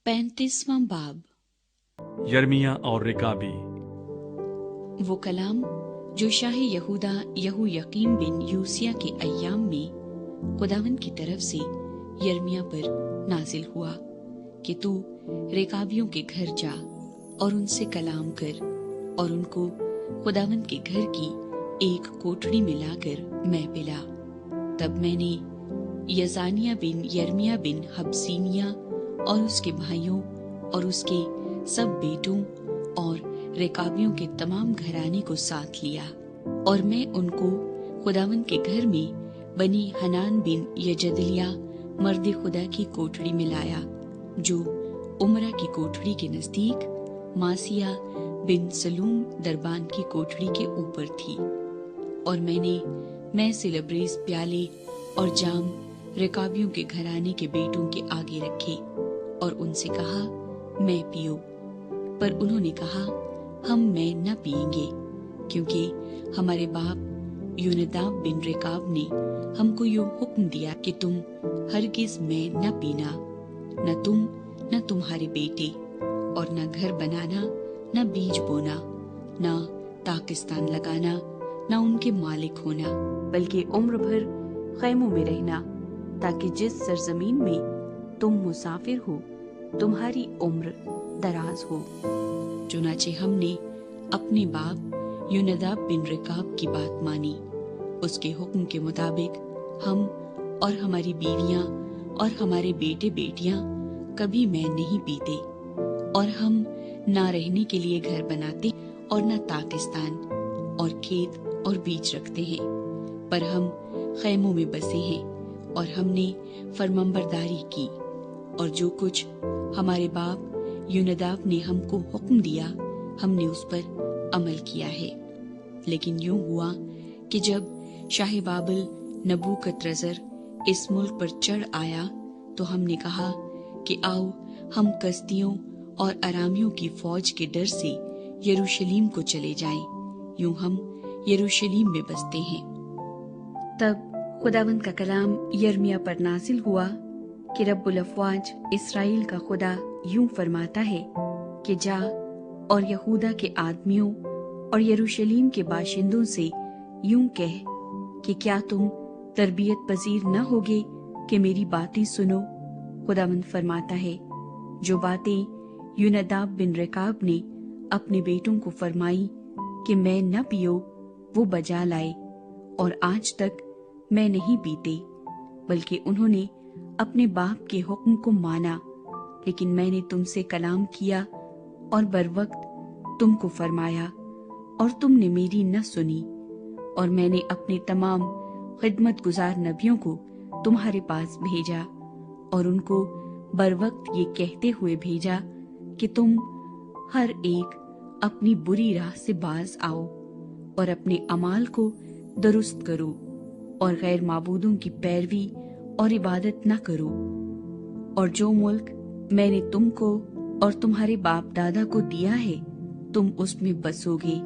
35वां बाब। यर्मिया और रिकाबी। वो कलाम जो शाह यहूदा यहूयकीम बिन यूसिया के अय्याम में खुदावंद की तरफ से यर्मिया पर नाजिल हुआ कि तू रेकाबियों के घर जा और उनसे कलाम कर और उनको खुदावंद के घर की एक कोठड़ी में लाकर मैं पिला। तब मैंने यजानिया बिन यर्मिया बिन हबसीनिया और उसके भाइयों और उसके सब बेटों और रेकाबियों के तमाम घराने को साथ लिया और मैं उनको खुदावंद के घर में बनी हनान बिन यजदलिया मर्द खुदा की कोठड़ी में लाया जो उमरा की कोठड़ी के नजदीक मासिया बिन सलूम दरबान की कोठड़ी के ऊपर थी। और मैं से लबरेज प्याले और जाम रेकाबियों के घराने के बेटों के आगे रखे और उनसे कहा, मैं पियो। पर उन्होंने कहा, हम मैं न पिएंगे, क्योंकि हमारे बाप यूनदाब बिन रेकाब ने हमको यूं हुक्म दिया कि तुम हरगिज मैं न पीना, न तुम न तुम्हारे बेटे, और न घर बनाना, न बीज बोना, न ताकिस्तान लगाना, न उनके मालिक होना, बल्कि उम्र भर खैमों में रहना, ताकि जिस सरजमीन में तुम मुसाफिर हो तुम्हारी उम्र दराज हो। चुनाचे हमने अपने बाप यूनदाब बिन रेकाब की बात मानी। उसके हुक्म के मुताबिक हम और हमारी बीवियां और हमारे बेटे बेटियां कभी मैं नहीं पीते, और हम ना रहने के लिए घर बनाते और न ताकिस्तान और खेत और बीज रखते हैं, पर हम खैमों में बसे हैं और हमने फरमाबरदारी की, और जो कुछ हमारे बाप यूनदाब ने हमको हुक्म दिया हमने उस पर अमल किया है। लेकिन यूं हुआ कि जब शाह बाबिल नबूकदनेस्सर इस मुल्क पर चढ़ आया तो हमने कहा कि आओ हम कसदियों और अरामियों की फौज के डर से यरूशलेम को चले जाएं। यूं हम यरूशलेम में बसते हैं। तब खुदावंद का कलाम यर्मिया पर नाजिल हुआ कि रब्बुल अफ़वाज इसराइल का खुदा यूं फरमाता है कि जा और यहूदा के आदमियों और यरूशलेम के बाशिंदों से यूं कह कि क्या तुम तरबियत पजीर न होगे कि मेरी बातें सुनो। खुदावंद फरमाता है, जो बातें यूनदाब बिन रेकाब ने अपने बेटों को फरमाई कि मैं न पियो, वो बजा लाए, और आज तक मैं नहीं पीते, बल्कि उन्होंने अपने बाप के हुक्म को माना। लेकिन मैंने तुमसे कलाम किया और बरवक्त तुमको फरमाया और तुमने मेरी न सुनी, और मैंने अपने तमाम खिदमत गुजार नबियों को तुम्हारे पास भेजा और उनको बरवक्त ये कहते हुए भेजा कि तुम हर एक अपनी बुरी राह से बाज आओ और अपने अमाल को दुरुस्त करो और गैर माबूदों की पैरवी और इबादत न करो। और जो मुल्क मैंने तुमको और तुम्हारे बाप दादा को दिया है तुम उसमें बसोगे,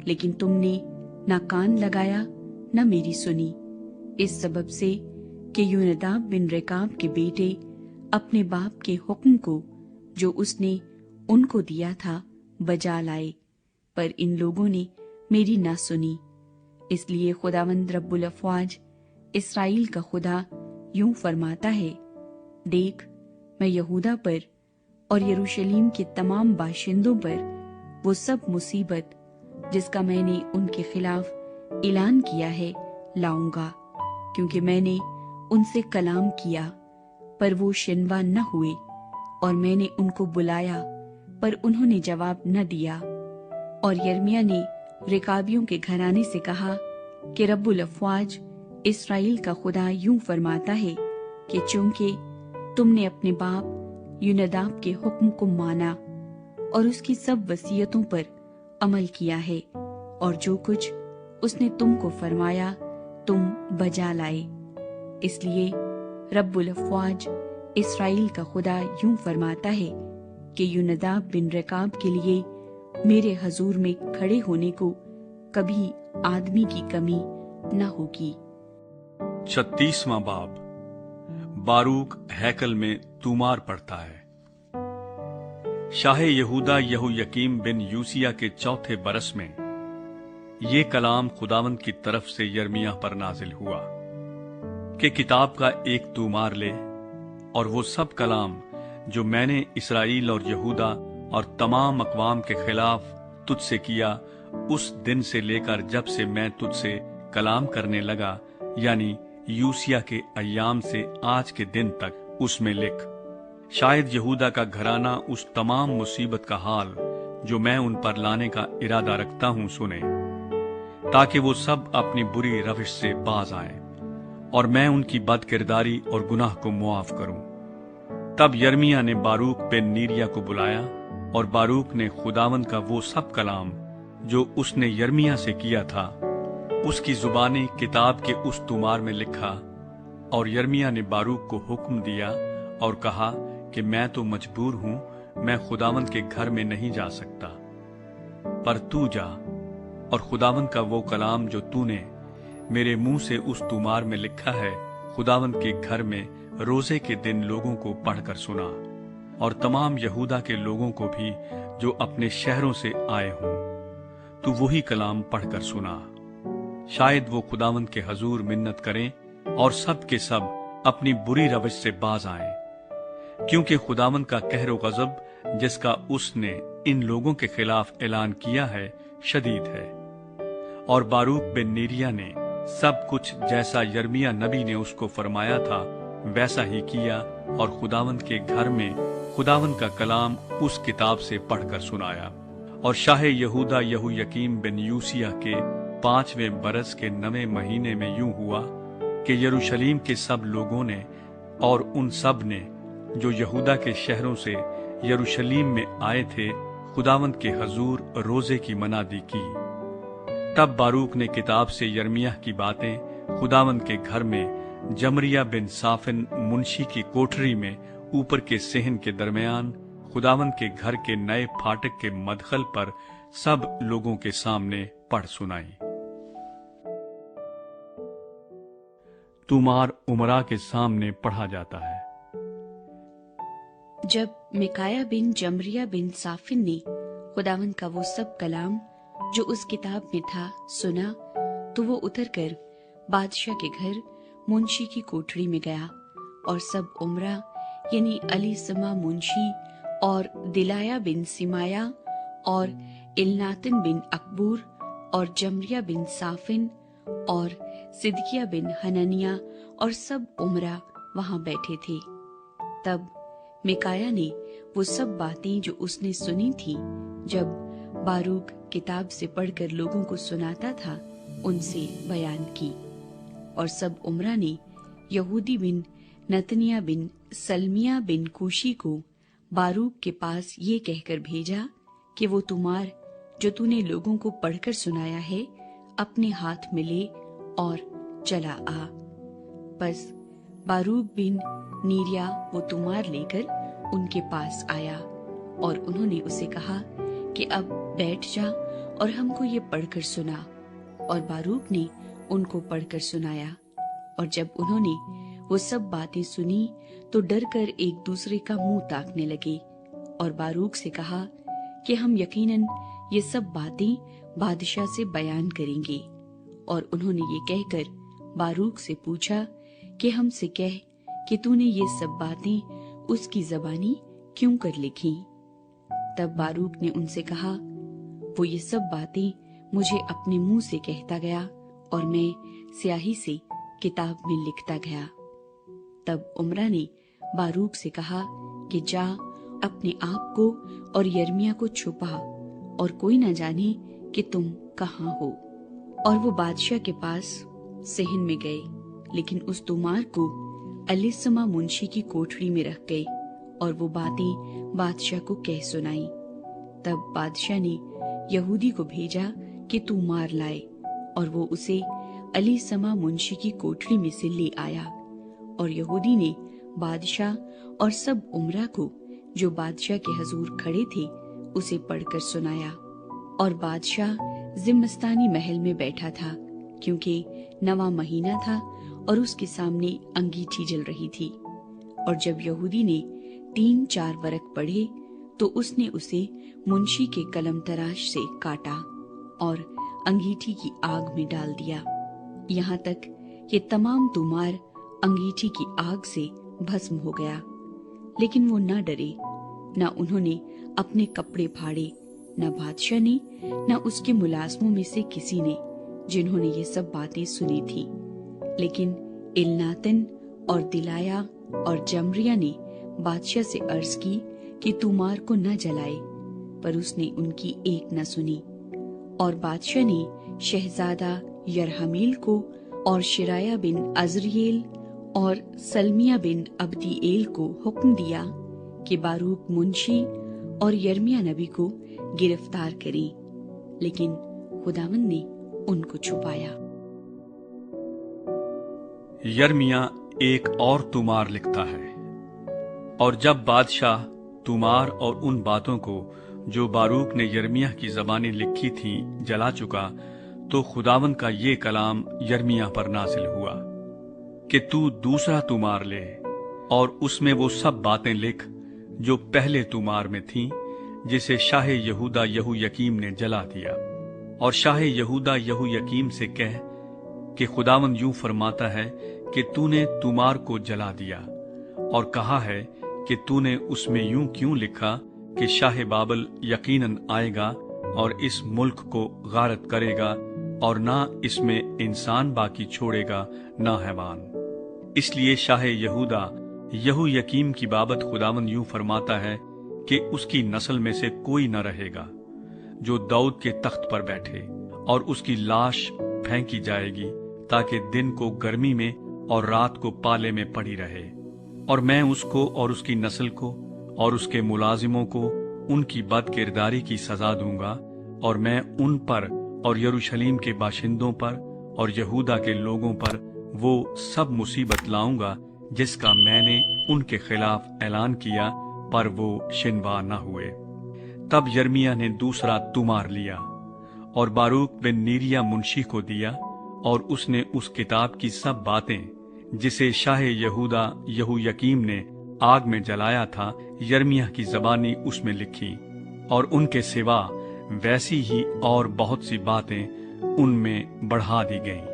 लेकिन तुमने न कान लगाया न मेरी सुनी, इस सबब से कि यूनदाब बिन रेकाब के बेटे अपने बाप के हुक्म को जो उसने उनको दिया था बजा लाए, पर इन लोगों ने मेरी न सुनी। इसलिए खुदावंद रब्बुल अफ़वाज इसराइल का खुदा यूं फरमाता है, देख मैं यहूदा पर और यरूशलेम के तमाम बाशिंदों पर वो सब मुसीबत जिसका मैंने उनके खिलाफ ऐलान किया है लाऊंगा, क्योंकि मैंने उनसे कलाम किया पर वो शिनवा न हुए, और मैंने उनको बुलाया पर उन्होंने जवाब न दिया। और यर्मिया ने रेकाबियों के घराने से कहा कि रब्बुल अफ़वाज इसराइल का खुदा यूं फरमाता है कि चूंकि तुमने अपने बाप यूनदाब के हुक्म को माना और उसकी सब वसीयतों पर अमल किया है, और जो कुछ उसने तुमको फरमाया तुम बजा लाए, इसलिए रब्बुल अफ़वाज इसराइल का खुदा यूं फरमाता है कि यूनदाब बिन रेकाब के लिए मेरे हजूर में खड़े होने को कभी आदमी की कमी न होगी। 36वां बाब। बारूक हैकल में तूमार पढ़ता है। शाह यहूदा यहोयकीम बिन यूसिया के चौथे बरस में ये कलाम खुदावंद की तरफ से यर्मिया पर नाजिल हुआ कि किताब का एक तूमार ले और वो सब कलाम जो मैंने इसराइल और यहूदा और तमाम अक़वाम के खिलाफ तुझसे किया उस दिन से लेकर जब से मैं तुझसे कलाम करने लगा, यानी यूसिया के अय्याम से आज के दिन तक उसमें लिख। शायद यहूदा का घराना उस तमाम मुसीबत का हाल जो मैं उन पर लाने का इरादा रखता हूं सुने, ताकि वो सब अपनी बुरी रविश से बाज आएं और मैं उनकी बदकिरदारी और गुनाह को मुआफ करूं। तब यर्मिया ने बारूक बिन नीरिया को बुलाया और बारूक ने खुदावंद का वो सब कलाम जो उसने यर्मिया से किया था उसकी जुबानी किताब के उस तुमार में लिखा। और यर्मिया ने बारूक को हुक्म दिया और कहा कि मैं तो मजबूर हूं, मैं खुदावंद के घर में नहीं जा सकता, पर तू जा और खुदावंद का वो कलाम जो तूने मेरे मुंह से उस तुमार में लिखा है खुदावंद के घर में रोजे के दिन लोगों को पढ़कर सुना, और तमाम यहूदा के लोगों को भी जो अपने शहरों से आए हों, तू वही कलाम पढ़कर सुना। शायद वो खुदावंद के हजूर मिन्नत करें और सब के सब अपनी बुरी रविश से बाज आएं, क्योंकि खुदावंद का कहर गजब जिसका उसने इन लोगों के खिलाफ ऐलान किया है शदीद है। और बारूक बिन नीरिया ने सब कुछ जैसा यर्मिया नबी ने उसको फरमाया था वैसा ही किया, और खुदावंद के घर में खुदावंद का कलाम उस किताब से पढ़कर सुनाया। और शाह यहूदा यहोयकीम बिन यूसिया के 5वें बरस के 9वें महीने में यूं हुआ कि यरूशलेम के सब लोगों ने और उन सब ने जो यहूदा के शहरों से यरूशलेम में आए थे खुदावंद के हजूर रोजे की मनादी की। तब बारूक ने किताब से यर्मिया की बातें खुदावंद के घर में जमरिया बिन साफिन मुंशी की कोठरी में ऊपर के सेहन के दरमियान खुदावंद के घर के नए फाटक के मदखल पर सब लोगों के सामने पढ़ सुनाई। तुमार उमरा के सामने पढ़ा जाता है। जब मिकाया बिन जमरिया बिन साफिन ने खुदावंद का वो सब कलाम जो उस किताब में था सुना, तो वो उतरकर बादशाह के घर मुंशी की कोठरी में गया, और सब उमरा यानी अलीसमा मुंशी और दिलाया बिन सिमाया और इलनातन बिन अकबूर और जमरिया बिन साफिन और सिदकिया बिन हननिया और सब उमरा वहां बैठे थे। तब मिकाया ने वो सब बातें जो उसने सुनी थी जब बारूक किताब से पढ़कर लोगों को सुनाता था उनसे बयान की। और सब उमरा ने यहूदी बिन नतनिया बिन सलमिया बिन कूशी को बारूक के पास ये कहकर भेजा कि वो तुमार जो तूने लोगों को पढ़कर सुनाया है अपने हाथ में ले और चला आ। बस बारूक बिन नीरिया वो तुमार लेकर उनके पास आया, और उन्होंने उसे कहा कि अब बैठ जा और हमको ये पढ़कर सुना। और बारूक ने उनको पढ़कर सुनाया। और जब उन्होंने वो सब बातें सुनी तो डर कर एक दूसरे का मुंह ताकने लगे, और बारूक से कहा कि हम यकीनन ये सब बातें बादशाह से बयान करेंगे। और उन्होंने ये कहकर बारूक से पूछा कि हमसे कह कि तूने ये सब बातें उसकी ज़बानी क्यों कर लिखी। तब बारूक ने उनसे कहा, वो ये सब बातें मुझे अपने मुंह से कहता गया और मैं स्याही से किताब में लिखता गया। तब उमरा ने बारूक से कहा कि जा अपने आप को और यर्मिया को छुपा और कोई न जाने कि तुम कहाँ हो। और वो बादशाह के पास सेहन में गए, लेकिन उस तुमार को अलीसमा मुंशी की कोठरी में रख गए और वो बातें बादशाह को कह सुनाई। तब बादशाह ने यहूदी को भेजा कि तुमार लाए, और वो उसे अलीसमा मुंशी की कोठरी में से ले आया। और यहूदी ने बादशाह और सब उमरा को जो बादशाह के हजूर खड़े थे उसे पढ़कर सुनाया। और बादशाह जिम्मस्तानी महल में बैठा था, क्योंकि 9वां महीना था और उसके सामने अंगीठी जल रही थी। और जब यहूदी ने 3-4 वरक पढ़े تو اس نے اسے منشی کے قلم تراش سے کاٹا اور انگیٹھی کی آگ میں ڈال دیا، یہاں تک کہ تمام طومار انگیٹھی کی آگ سے بھسم ہو گیا۔ لیکن وہ نہ ڈرے، نہ انہوں نے اپنے کپڑے پھاڑے، نہ بادشاہ نے، نہ اس کے ملازموں میں سے کسی نے، جنہوں نے یہ سب باتیں سنی تھی۔ لیکن الناتن اور دلایا اور جمریہ نے بادشاہ سے عرض کی کہ طومار کو نہ جلائے، پر اس نے ان کی ایک نہ سنی۔ اور بادشاہ نے شہزادہ یرحمیل کو اور شرایہ بن عزریل اور سلمیہ بن عبدیئیل کو حکم دیا کہ باروک منشی اور یرمیہ نبی کو گرفتار کریں، لیکن خداوند نے ان کو چھپایا۔ یرمیہ ایک اور طومار لکھتا ہے، اور جب بادشاہ طومار اور ان باتوں کو جو باروک نے یرمیہ کی زبانیں لکھی تھیں جلا چکا، تو خداوند کا یہ کلام یرمیہ پر نازل ہوا کہ تو دوسرا طومار لے اور اس میں وہ سب باتیں لکھ جو پہلے طومار میں تھیں، جسے شاہ یہودا یہویقیم نے جلا دیا۔ اور شاہ یہودا یہویقیم سے کہہ کہ خداوند یوں فرماتا ہے کہ تو نے طومار کو جلا دیا اور کہا ہے کہ تو نے اس میں یوں کیوں لکھا کہ شاہ بابل یقیناً آئے گا اور اس ملک کو غارت کرے گا، اور نہ اس میں انسان باقی چھوڑے گا نہ حیوان۔ اس لیے شاہ یہودا یہویقیم کی بابت خداوند یوں فرماتا ہے کہ اس کی نسل میں سے کوئی نہ رہے گا جو داؤد کے تخت پر بیٹھے، اور اس کی لاش پھینکی جائے گی تاکہ دن کو گرمی میں اور رات کو پالے میں پڑی رہے۔ اور میں اس کو اور اس کی نسل کو اور اس کے ملازموں کو ان کی بد کرداری کی سزا دوں گا، اور میں ان پر اور یروشلم کے باشندوں پر اور یہودا کے لوگوں پر وہ سب مصیبت لاؤں گا جس کا میں نے ان کے خلاف اعلان کیا، پر وہ شنوا نہ ہوئے۔ تب یرمیہ نے دوسرا طومار لیا اور باروک بن نیریہ منشی کو دیا، اور اس نے اس کتاب کی سب باتیں جسے شاہ یہودا یہویقیم نے آگ میں جلایا تھا یرمیہ کی زبانی اس میں لکھی، اور ان کے سوا ویسی ہی اور بہت سی باتیں ان میں بڑھا دی گئیں۔